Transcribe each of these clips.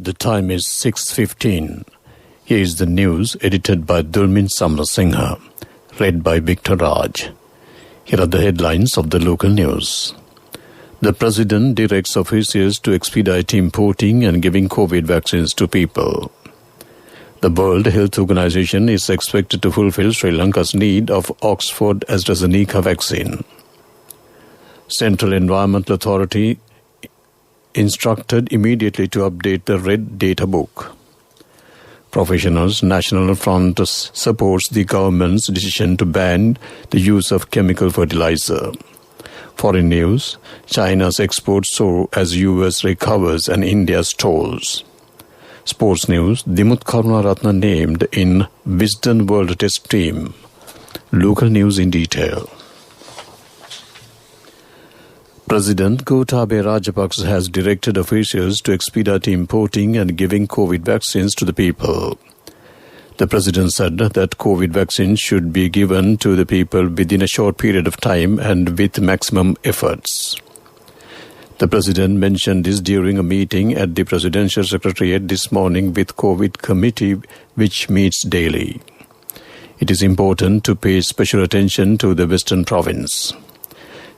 The time is 6:15. Here is the news edited by Durmin Samrasinghe, read by Victor Raj. Here are the headlines of the local news. The President directs officials to expedite importing and giving COVID vaccines to people. The World Health Organization is expected to fulfill Sri Lanka's need of Oxford AstraZeneca vaccine. Central Environmental Authority instructed immediately to update the Red Data Book. Professionals National Front supports the government's decision to ban the use of chemical fertilizer. Foreign news, China's exports soar as US recovers and India stalls. Sports news, Dimut Karunaratne named in Wisden World Test Team. Local news in detail. President Gotabaya Rajapaksa has directed officials to expedite importing and giving COVID vaccines to the people. The President said that COVID vaccines should be given to the people within a short period of time and with maximum efforts. The President mentioned this during a meeting at the Presidential Secretariat this morning with COVID committee, which meets daily. It is important to pay special attention to the Western Province.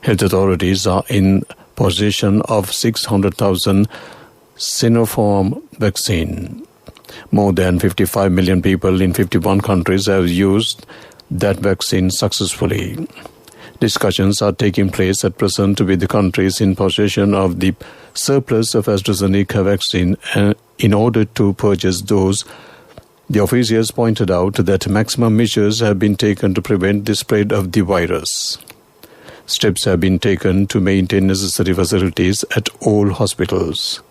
Health authorities are in possession of 600,000 Sinopharm vaccine. More than 55 million people in 51 countries have used that vaccine successfully. Discussions are taking place at present with the countries in possession of the surplus of AstraZeneca vaccine in order to purchase those. The officials pointed out that maximum measures have been taken to prevent the spread of the virus. Steps have been taken to maintain necessary facilities at all hospitals.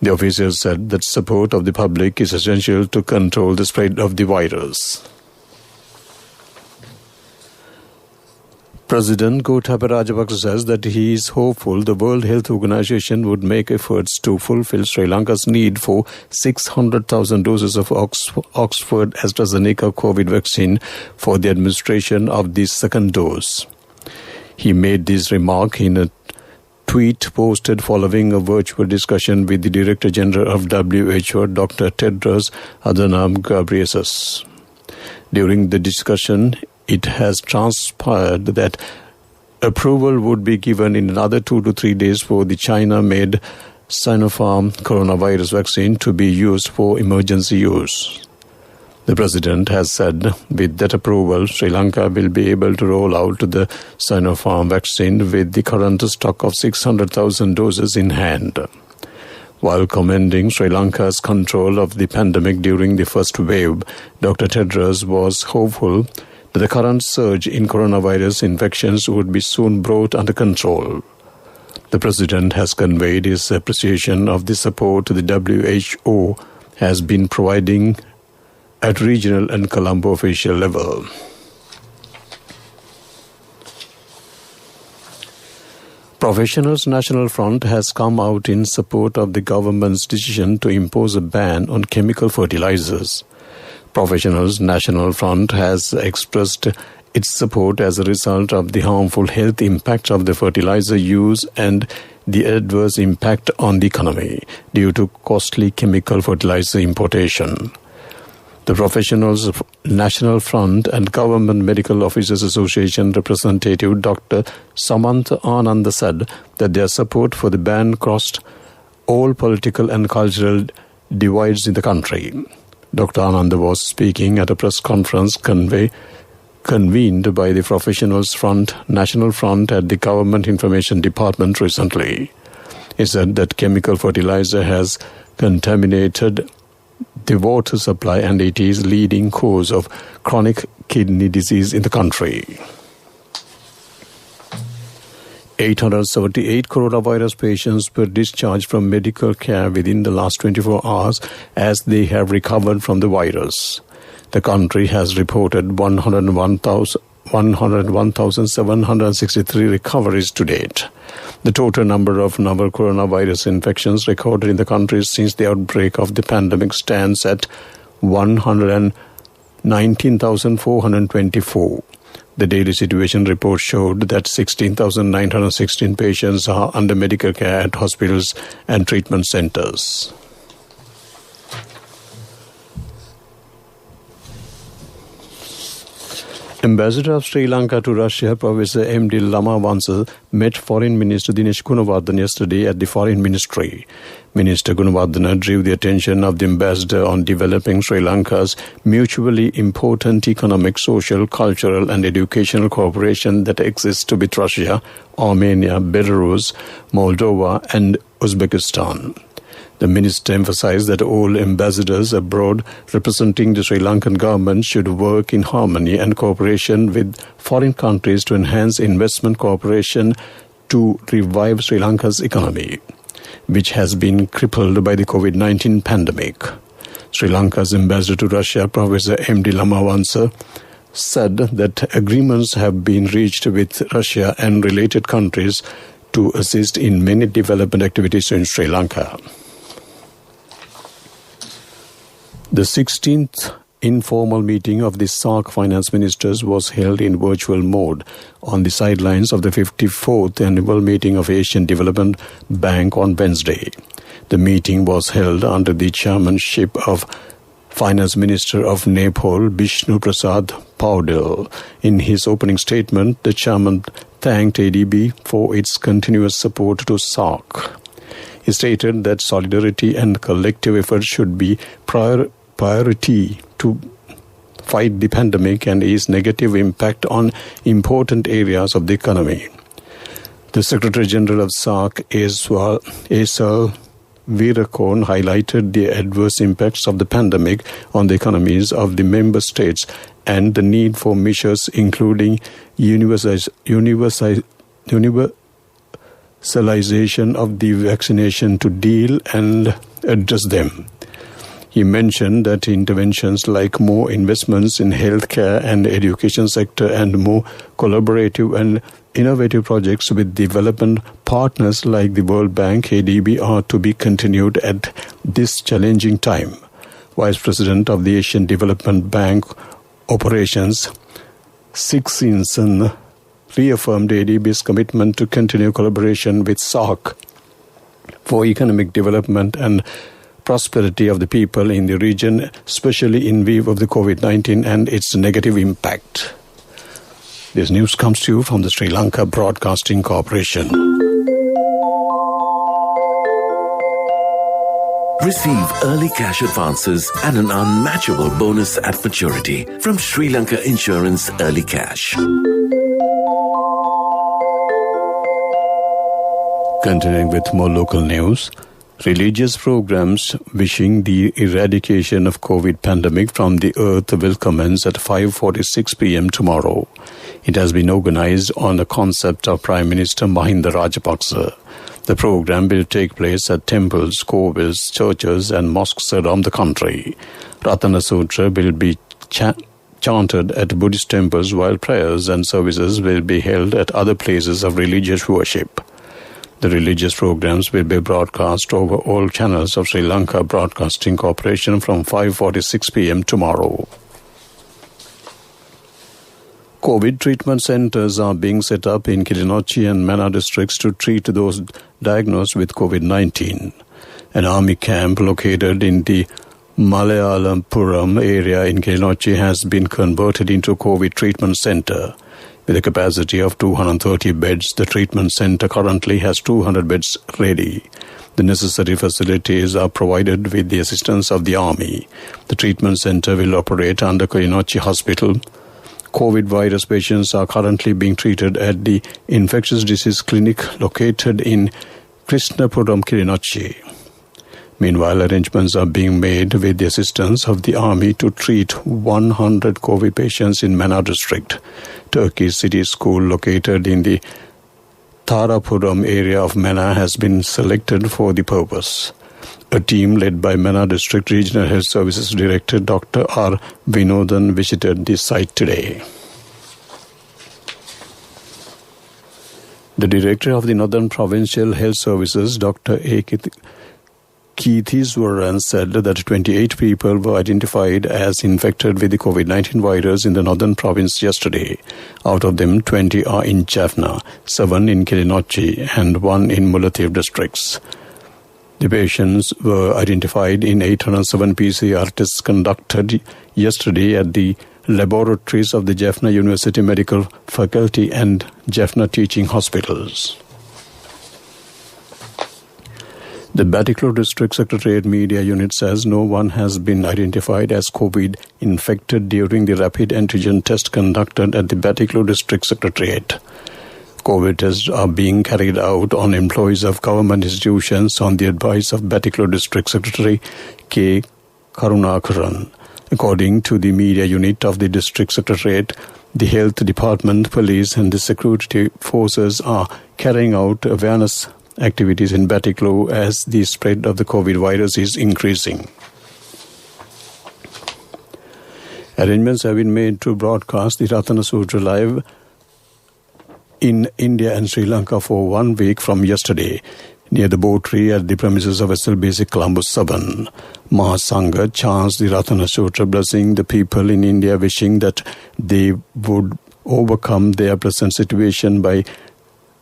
The officials said that support of the public is essential to control the spread of the virus. President Gotabaya Rajapaksa says that he is hopeful the World Health Organization would make efforts to fulfill Sri Lanka's need for 600,000 doses of Oxford AstraZeneca COVID vaccine for the administration of the second dose. He made this remark in a tweet posted following a virtual discussion with the Director General of WHO, Dr. Tedros Adhanom Ghebreyesus. During the discussion, it has transpired that approval would be given in another 2 to 3 days for the China-made Sinopharm coronavirus vaccine to be used for emergency use. The President has said with that approval, Sri Lanka will be able to roll out the Sinopharm vaccine with the current stock of 600,000 doses in hand. While commending Sri Lanka's control of the pandemic during the first wave, Dr. Tedros was hopeful that the current surge in coronavirus infections would be soon brought under control. The President has conveyed his appreciation of the support the WHO has been providing at regional and Colombo official level. Professionals National Front has come out in support of the government's decision to impose a ban on chemical fertilizers. Professionals National Front has expressed its support as a result of the harmful health impacts of the fertilizer use and the adverse impact on the economy due to costly chemical fertilizer importation. The Professionals National Front and Government Medical Officers Association representative Dr. Samantha Ananda said that their support for the ban crossed all political and cultural divides in the country. Dr. Ananda was speaking at a press conference convened by the Professionals National Front at the Government Information Department recently. He said that chemical fertilizer has contaminated the water supply and it is leading cause of chronic kidney disease in the country. 878 coronavirus patients were discharged from medical care within the last 24 hours as they have recovered from the virus. The country has reported 101,763 recoveries to date. The total number of novel coronavirus infections recorded in the country since the outbreak of the pandemic stands at 119,424. The daily situation report showed that 16,916 patients are under medical care at hospitals and treatment centers. Ambassador of Sri Lanka to Russia, Professor M.D. Lamavansa, met Foreign Minister Dinesh Gunawardena yesterday at the Foreign Ministry. Minister Gunawardena drew the attention of the ambassador on developing Sri Lanka's mutually important economic, social, cultural and educational cooperation that exists with Russia, Armenia, Belarus, Moldova and Uzbekistan. The minister emphasized that all ambassadors abroad representing the Sri Lankan government should work in harmony and cooperation with foreign countries to enhance investment cooperation to revive Sri Lanka's economy, which has been crippled by the COVID-19 pandemic. Sri Lanka's ambassador to Russia, Professor M.D. Lamavansa, said that agreements have been reached with Russia and related countries to assist in many development activities in Sri Lanka. The 16th informal meeting of the SAARC finance ministers was held in virtual mode on the sidelines of the 54th annual meeting of Asian Development Bank on Wednesday. The meeting was held under the chairmanship of Finance Minister of Nepal, Bishnu Prasad Paudel. In his opening statement, the chairman thanked ADB for its continuous support to SAARC. He stated that solidarity and collective effort should be priority to fight the pandemic and its negative impact on important areas of the economy. The Secretary General of SAARC, Esal Virakon, highlighted the adverse impacts of the pandemic on the economies of the member states and the need for measures including universalization of the vaccination to deal and address them. He mentioned that interventions like more investments in healthcare and education sector and more collaborative and innovative projects with development partners like the World Bank, ADB, are to be continued at this challenging time. Vice President of the Asian Development Bank Operations, Siksinson, reaffirmed ADB's commitment to continue collaboration with SAARC for economic development and prosperity of the people in the region, especially in view of the COVID-19 and its negative impact. This news comes to you from the Sri Lanka Broadcasting Corporation. Receive early cash advances and an unmatchable bonus at maturity from Sri Lanka Insurance Early Cash. Continuing with more local news, religious programs wishing the eradication of COVID pandemic from the earth will commence at 5:46 p.m. tomorrow. It has been organized on the concept of Prime Minister Mahinda Rajapaksa. The program will take place at temples, schools, churches and mosques around the country. Ratana Sutra will be chanted at Buddhist temples while prayers and services will be held at other places of religious worship. The religious programs will be broadcast over all channels of Sri Lanka Broadcasting Corporation from 5:46 p.m. tomorrow. COVID treatment centers are being set up in Kilinochchi and Mana districts to treat those diagnosed with COVID-19. An army camp located in the Malayalapuram area in Kilinochchi has been converted into a COVID treatment center. With a capacity of 230 beds, the treatment center currently has 200 beds ready. The necessary facilities are provided with the assistance of the Army. The treatment center will operate under Kilinochchi Hospital. COVID virus patients are currently being treated at the infectious disease clinic located in Krishnapuram, Kilinochchi. Meanwhile, arrangements are being made with the assistance of the Army to treat 100 COVID patients in Mana district. Turkey's city school located in the Tharapuram area of Mana has been selected for the purpose. A team led by Mana District Regional Health Services Director Dr. R. Vinodan visited the site today. The Director of the Northern Provincial Health Services, Dr. A. Keitheswaran, said that 28 people were identified as infected with the COVID-19 virus in the northern province yesterday. Out of them, 20 are in Jaffna, 7 in Kilinochchi and 1 in Mullaitivu districts. The patients were identified in 807 PCR tests conducted yesterday at the laboratories of the Jaffna University Medical Faculty and Jaffna Teaching Hospitals. The Batticaloa District Secretariat Media Unit says no one has been identified as COVID infected during the rapid antigen test conducted at the Batticaloa District Secretariat. COVID tests are being carried out on employees of government institutions on the advice of Batticaloa District Secretary K. Karunakaran. According to the media unit of the District Secretariat, the Health Department, Police and the security forces are carrying out awareness activities in Batticaloa as the spread of the COVID virus is increasing. Arrangements have been made to broadcast the Ratana Sutra live in India and Sri Lanka for 1 week from yesterday, near the boat tree at the premises of SLBC Colombo 7. Mahasangha chants the Ratana Sutra, blessing the people in India, wishing that they would overcome their present situation by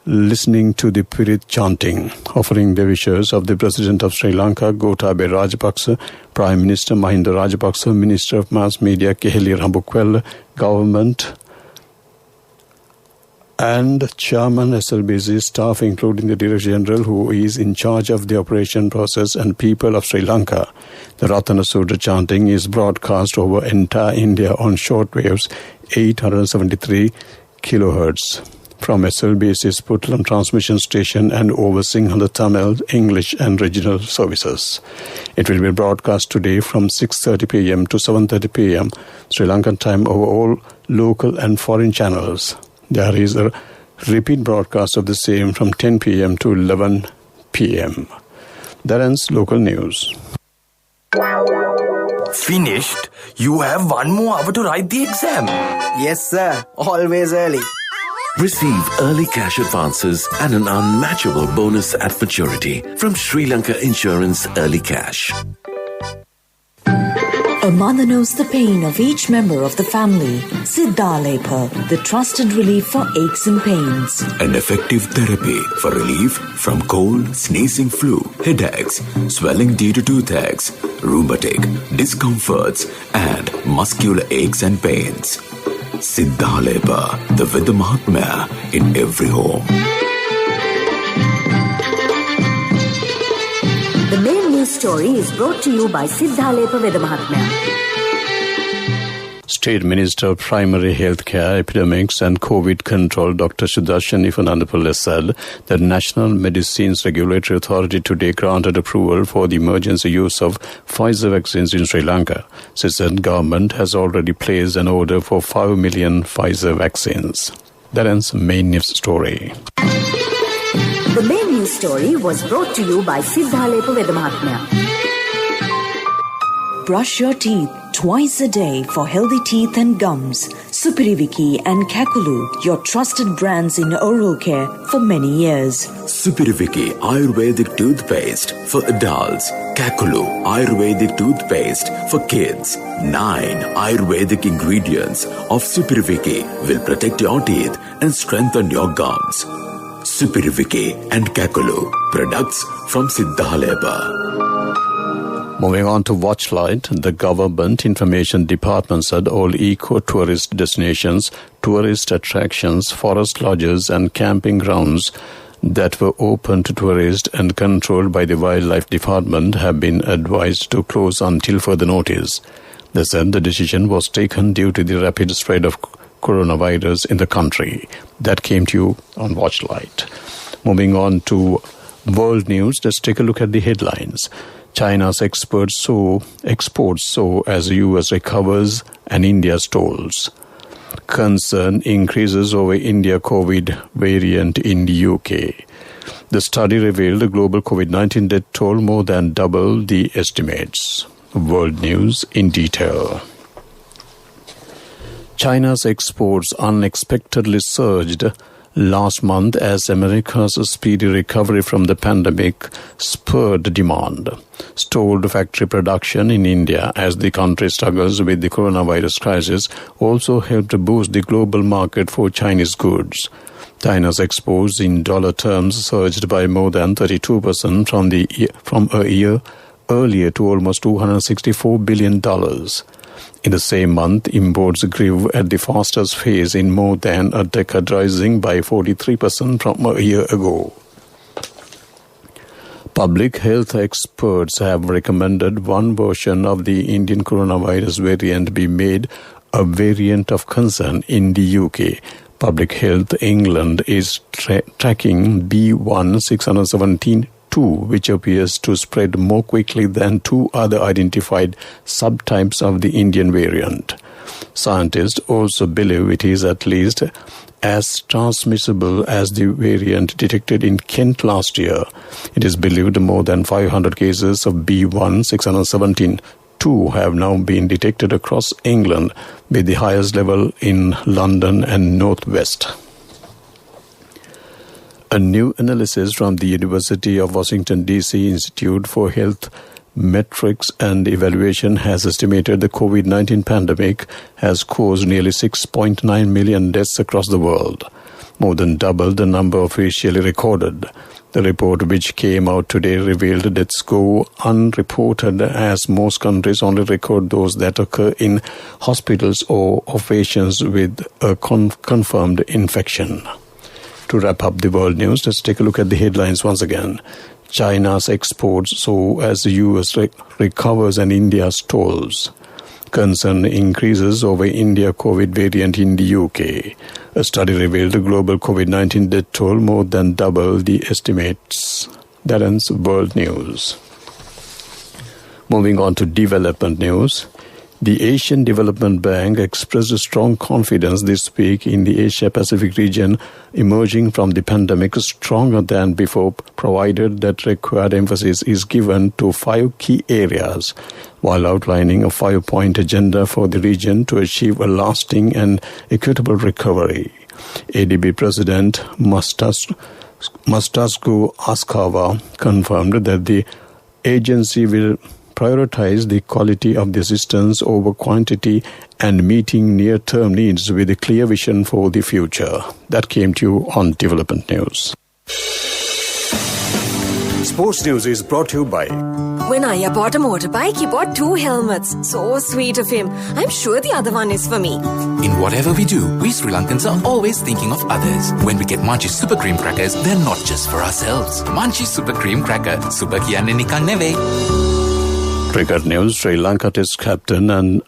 listening to the Pirit chanting, offering the wishes of the President of Sri Lanka, Gotabaya Rajapaksa, Prime Minister Mahinda Rajapaksa, Minister of Mass Media, Keheli Rambukwella, Government and Chairman SLBC staff, including the Director General, who is in charge of the operation process, and people of Sri Lanka. The Ratana Sutra chanting is broadcast over entire India on shortwaves 873 kHz. From SLBC's Putlam transmission station and over Sinhala Tamil, English and regional services. It will be broadcast today from 6:30 p.m. to 7:30 p.m. Sri Lankan time over all local and foreign channels. There is a repeat broadcast of the same from 10 p.m. to 11 p.m. That ends local news. Finished? You have 1 more hour to write the exam. Yes, sir. Always early. Receive early cash advances and an unmatchable bonus at maturity from Sri Lanka Insurance Early Cash. A mother knows the pain of each member of the family. Siddhalepa, the trusted relief for aches and pains. An effective therapy for relief from cold, sneezing, flu, headaches, swelling due to toothaches, rheumatic, discomforts, and muscular aches and pains. Siddhalepa, the Vedha Mahatmya in every home. The main news story is brought to you by Siddhalepa Vedha Mahatmya. State Minister of Primary Healthcare, Epidemics and COVID Control, Dr. Sudarshan Ifanandapalli said that National Medicines Regulatory Authority today granted approval for the emergency use of Pfizer vaccines in Sri Lanka. She said government has already placed an order for 5 million Pfizer vaccines. That ends main news story. The main news story was brought to you by Siddhalepa Vedha Mahatmya. Brush your teeth twice a day for healthy teeth and gums. Supiriviki and Kakulu, your trusted brands in oral care for many years. Supiriviki Ayurvedic toothpaste for adults. Kakulu Ayurvedic toothpaste for kids. 9 Ayurvedic ingredients of Supiriviki will protect your teeth and strengthen your gums. Supiriviki and Kakulu, products from Siddhalepa. Moving on to Watchlight, the Government Information Department said all eco-tourist destinations, tourist attractions, forest lodges and camping grounds that were open to tourists and controlled by the Wildlife Department have been advised to close until further notice. They said the decision was taken due to the rapid spread of coronavirus in the country. That came to you on Watchlight. Moving on to world news, let's take a look at the headlines. China's exports soar as the US recovers and India stalls. Concern increases over India COVID variant in the UK. The study revealed the global COVID-19 death toll more than double the estimates. World news in detail. China's exports unexpectedly surged last month as America's speedy recovery from the pandemic spurred demand. Stalled factory production in India as the country struggles with the coronavirus crisis also helped boost the global market for Chinese goods. China's exports in dollar terms surged by more than 32% from a year earlier to almost $264 billion. In the same month, imports grew at the fastest pace in more than a decade, rising by 43% from a year ago. Public health experts have recommended one version of the Indian coronavirus variant be made a variant of concern in the UK. Public Health England is tracking B1617-2, which appears to spread more quickly than two other identified subtypes of the Indian variant. Scientists also believe it is at least as transmissible as the variant detected in Kent last year. It is believed more than 500 cases of B1617-2 have now been detected across England, with the highest level in London and North West. A new analysis from the University of Washington, D.C. Institute for Health Metrics and Evaluation has estimated the COVID-19 pandemic has caused nearly 6.9 million deaths across the world, more than double the number officially recorded. The report, which came out today, revealed deaths go unreported as most countries only record those that occur in hospitals or of patients with a confirmed infection. To wrap up the world news, let's take a look at the headlines once again. China's exports soar as the US recovers and India stalls. Concern increases over India COVID variant in the UK. A study revealed the global COVID-19 death toll more than double the estimates. That ends world news. Moving on to development news. The Asian Development Bank expressed strong confidence this week in the Asia-Pacific region emerging from the pandemic stronger than before, provided that required emphasis is given to 5 key areas, while outlining a 5-point agenda for the region to achieve a lasting and equitable recovery. ADB President Mastasku Askawa confirmed that the agency will prioritize the quality of the assistance over quantity and meeting near-term needs with a clear vision for the future. That came to you on Development News. Sports News is brought to you by... When Aya bought a motorbike, he bought 2 helmets. So sweet of him. I'm sure the other one is for me. In whatever we do, we Sri Lankans are always thinking of others. When we get Munchie Super Cream Crackers, they're not just for ourselves. Munchie Super Cream Cracker. Super kiyanne nikan neve. Cricket news. Sri Lanka Test captain and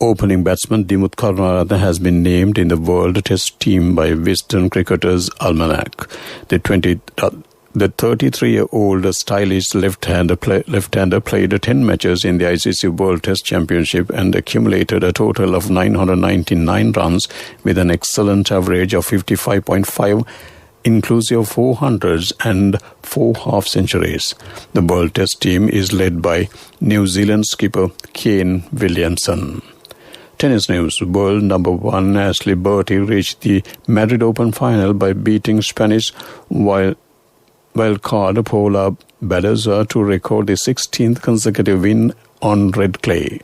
opening batsman Dimuth Karunaratne has been named in the World Test team by Wisden Cricketers Almanac. The 33-year-old stylish left-hander played 10 matches in the ICC World Test Championship and accumulated a total of 999 runs with an excellent average of 55.5, inclusive of 400s and 4 half-centuries. The World Test team is led by New Zealand skipper Kane Williamson. Tennis news. World number 1 Ashley Barty reached the Madrid Open final by beating Spanish wildcard Paula Badoza to record the 16th consecutive win on red clay.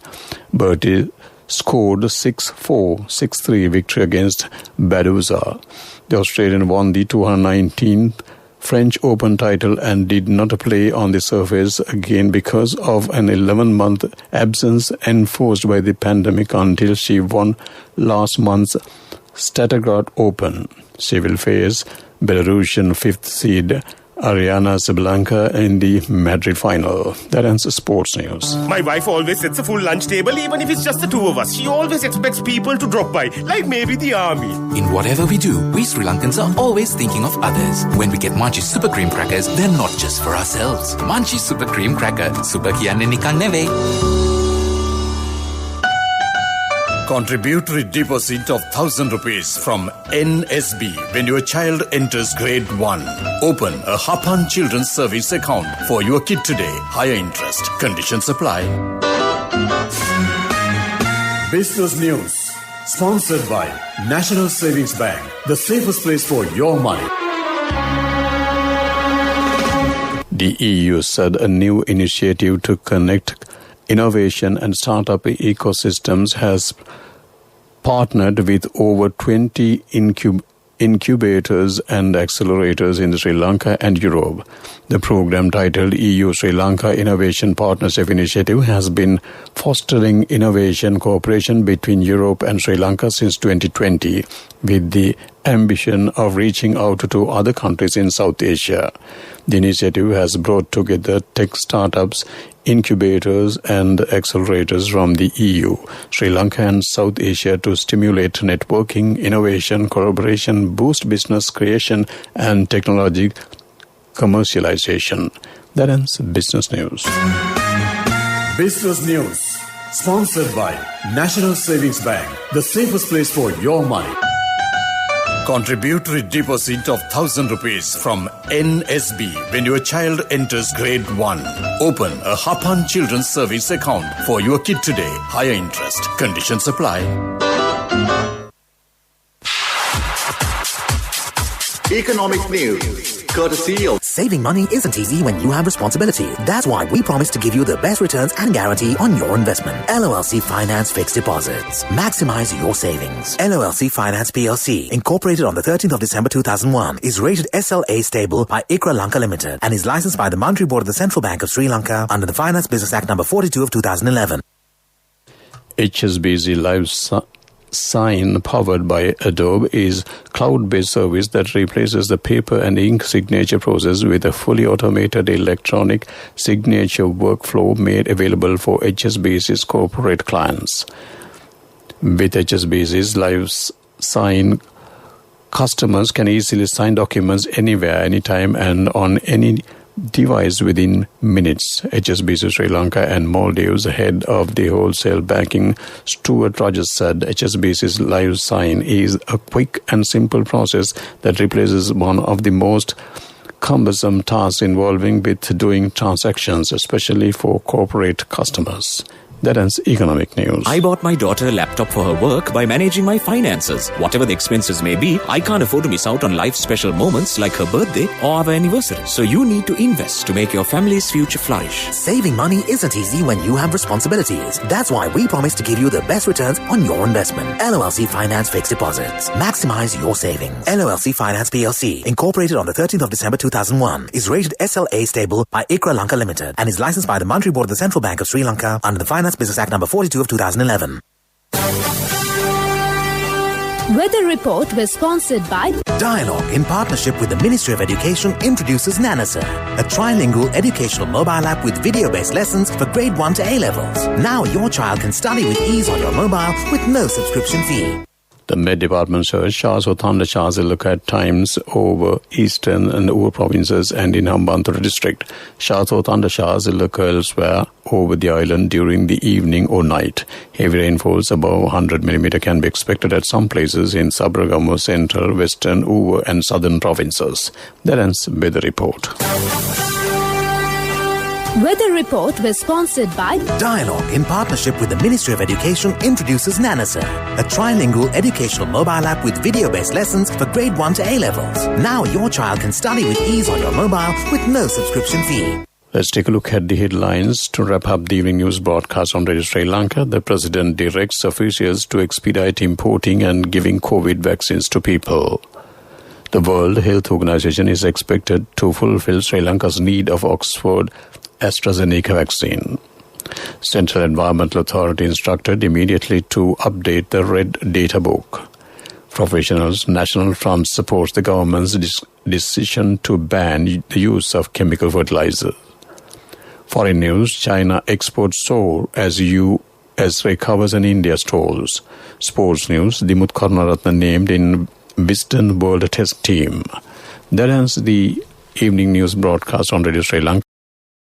Barty scored 6-4, 6-3 victory against Badoza. The Australian won the 219th French Open title and did not play on the surface again because of an 11-month absence enforced by the pandemic until she won last month's Stuttgart Open. She will face Belarusian 5th seed Ariana Sabalenka in the Madrid final. That ends sports news. My wife always sets a full lunch table, even if it's just the 2 of us. She always expects people to drop by, like maybe the army. In whatever we do, we Sri Lankans are always thinking of others. When we get Munchie Super Cream Crackers, they're not just for ourselves. Munchie Super Cream Cracker. Super kiyanne nikan neve. Contributory deposit of 1,000 rupees from NSB when your child enters grade 1. Open a Hapan Children's Service account for your kid today. Higher interest. Conditions apply. Business News. Sponsored by National Savings Bank. The safest place for your money. The EU said a new initiative to connect innovation and startup ecosystems has partnered with over 20 incubators and accelerators in Sri Lanka and Europe. The program, titled EU Sri Lanka Innovation Partnership Initiative, has been fostering innovation cooperation between Europe and Sri Lanka since 2020, with the ambition of reaching out to other countries in South Asia. The initiative has brought together tech startups, incubators and accelerators from the EU, Sri Lanka and South Asia to stimulate networking, innovation, collaboration, boost business creation and technology commercialization. That ends Business News. Business News, sponsored by National Savings Bank, the safest place for your money. Contributory deposit of 1,000 rupees from NSB when your child enters grade 1. Open a Hapan Children's Service account for your kid today. Higher interest. Conditions apply. Economic news, courtesy of... Saving money isn't easy when you have responsibility. That's why we promise to give you the best returns and guarantee on your investment. LOLC Finance Fixed Deposits. Maximize your savings. LOLC Finance PLC, incorporated on the 13th of December 2001, is rated SLA stable by ICRA Lanka Limited and is licensed by the Monetary Board of the Central Bank of Sri Lanka under the Finance Business Act number 42 of 2011. HSBC Live Sign, powered by Adobe, is cloud-based service that replaces the paper and ink signature process with a fully automated electronic signature workflow made available for HSBC's corporate clients. With HSBC's Live Sign, customers can easily sign documents anywhere, anytime, and on any device within minutes. HSBC Sri Lanka and Maldives head of the wholesale banking, Stuart Rogers, said HSBC's Live Sign is a quick and simple process that replaces one of the most cumbersome tasks involving with doing transactions, especially for corporate customers. That ends Economic News. I bought my daughter a laptop for her work by managing my finances. Whatever the expenses may be, I can't afford to miss out on life's special moments like her birthday or our anniversary. So you need to invest to make your family's future flourish. Saving money isn't easy when you have responsibilities. That's why we promise to give you the best returns on your investment. LOLC Finance Fixed Deposits. Maximize your savings. LOLC Finance PLC, incorporated on the 13th of December 2001, is rated SLA stable by ICRA Lanka Limited and is licensed by the Monetary Board of the Central Bank of Sri Lanka under the Finance Business Act number 42 of 2011. Weather Report was sponsored by Dialogue, in partnership with the Ministry of Education, introduces Nanasa, a trilingual educational mobile app with video-based lessons for grade 1 to A-levels. Now your child can study with ease on your mobile with no subscription fee. The Met Department says showers or thunder showers will look at times over eastern and over provinces and in Hambantota district. Showers or thunder showers will occur elsewhere over the island during the evening or night. Heavy rainfalls above 100 mm can be expected at some places in Sabaragamu, central, western, over and southern provinces. That ends Weather Report. Weather Report was sponsored by Dialogue, in partnership with the Ministry of Education, introduces Nanasa, a trilingual educational mobile app with video-based lessons for grade 1 to A-levels. Now your child can study with ease on your mobile with no subscription fee. Let's take a look at the headlines. To wrap up the evening news broadcast on Radio Sri Lanka, the President directs officials to expedite importing and giving COVID vaccines to people. The World Health Organization is expected to fulfill Sri Lanka's need of Oxford AstraZeneca vaccine. Central Environmental Authority instructed immediately to update the Red Data Book. Professionals National Front supports the government's decision to ban the use of chemical fertilizers. Foreign news, China exports soar as U.S. recovers and India stalls. Sports news, Dimuth Karunaratne named in Wisden World Test Team. That ends the evening news broadcast on Radio Sri Lanka.